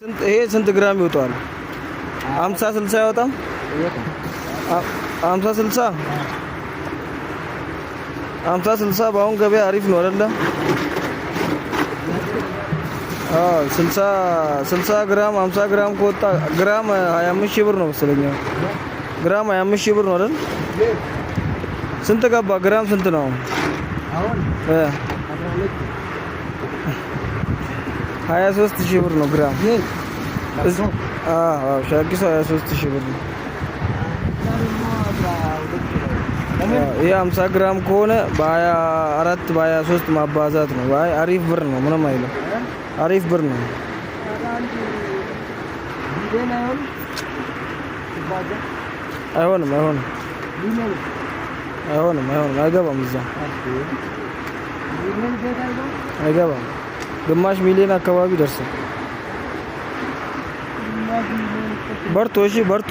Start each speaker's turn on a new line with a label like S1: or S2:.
S1: ይሄ ስንት ግራም ይወጣዋል? 50 60 አይወጣም? 50 60 50 60 በአሁን ገበያ አሪፍ ነው አይደለ? አዎ 60 ግራም 50 ግራም ከወጣ ግራም 25 ሺህ ብር ነው መሰለኝ። ግራም 25 ሺህ ብር ነው አይደል? ስንት ገባ? ግራም ስንት ነው አሁን? 23 ሺህ ብር ነው ግራም። ሻኪሶ 23 ሺህ ብር ነው። ይሄ 50 ግራም ከሆነ በ24 በ23 ማባዛት ነው። አሪፍ ብር ነው፣ ምንም አይልም። አሪፍ ብር ነው። አይሆንም አይገባም። እዛ አይገባም። ግማሽ ሚሊዮን አካባቢ ደርሰው። በርቱ። እሺ በርቱ።